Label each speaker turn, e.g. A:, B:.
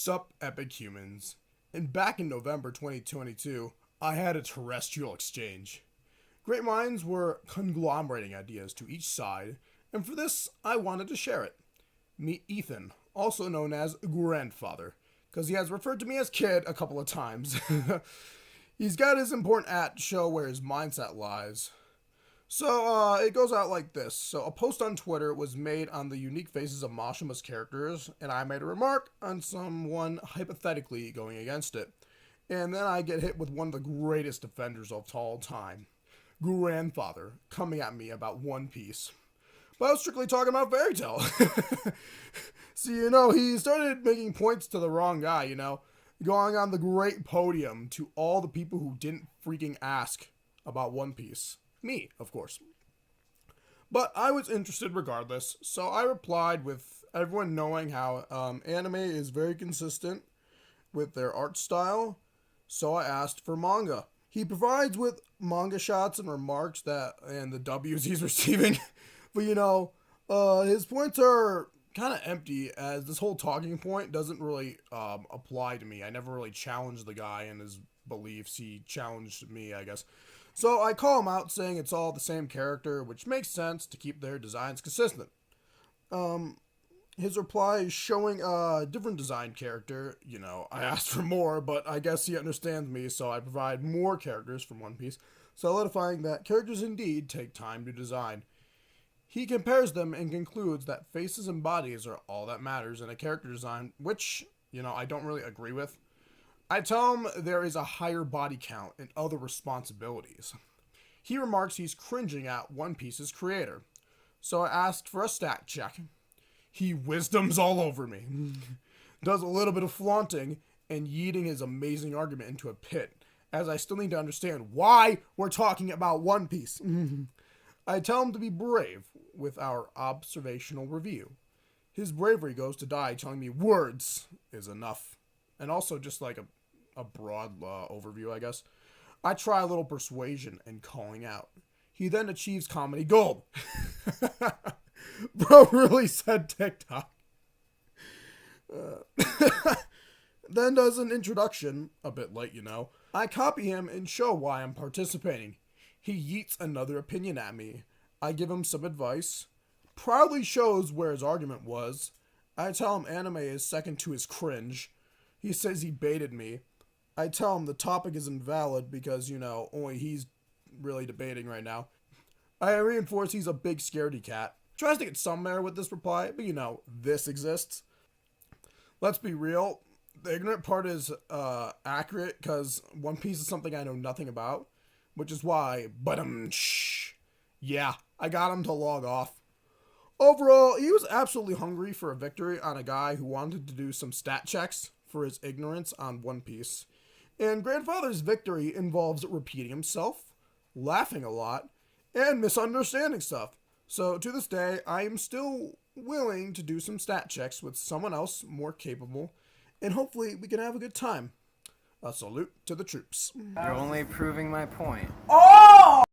A: Sup, epic humans. And back in November 2022, I had a terrestrial exchange. Great minds were conglomerating ideas to each side, and for this, I wanted to share it. Meet Ethan, also known as Grandfather, because he has referred to me as Kid a couple of times. He's got his important act to show where his mindset lies. So, it goes out like this. So, a post on Twitter was made on the unique faces of Mashima's characters, and I made a remark on someone hypothetically going against it. And then I get hit with one of the greatest defenders of all time, Grandfather, coming at me about One Piece. But I was strictly talking about Fairy Tail. See, he started making points to the wrong guy, going on the great podium to all the people who didn't freaking ask about One Piece. Me, of course. But I was interested regardless, so I replied with everyone knowing how anime is very consistent with their art style, so I asked for manga. He provides with manga shots and remarks and the W's he's receiving, but his points are kind of empty, as this whole talking point doesn't really apply to me. I never really challenged the guy in his beliefs. He challenged me, I guess. So I call him out saying it's all the same character, which makes sense to keep their designs consistent. His reply is showing a different design character. I asked for more, but I guess he understands me, so I provide more characters from One Piece, solidifying that characters indeed take time to design. He compares them and concludes that faces and bodies are all that matters in a character design, which, I don't really agree with. I tell him there is a higher body count and other responsibilities. He remarks he's cringing at One Piece's creator. So I asked for a stat check. He wisdoms all over me. Does a little bit of flaunting and yeeting his amazing argument into a pit, as I still need to understand why we're talking about One Piece. I tell him to be brave with our observational review. His bravery goes to die telling me words is enough. And also just like a broad overview, I guess. I try a little persuasion and calling out. He then achieves comedy gold. Bro really said TikTok. Then does an introduction, a bit late, I copy him and show why I'm participating. He yeets another opinion at me. I give him some advice. Proudly shows where his argument was. I tell him anime is second to his cringe. He says he baited me. I tell him the topic is invalid because, only he's really debating right now. I reinforce he's a big scaredy cat. Tries to get somewhere with this reply, but this exists. Let's be real. The ignorant part is accurate because One Piece is something I know nothing about, which is why, yeah, I got him to log off. Overall, he was absolutely hungry for a victory on a guy who wanted to do some stat checks for his ignorance on One Piece. And Grandfather's victory involves repeating himself, laughing a lot, and misunderstanding stuff. So to this day, I am still willing to do some stat checks with someone else more capable, and hopefully we can have a good time. A salute to the troops.
B: You're only proving my point.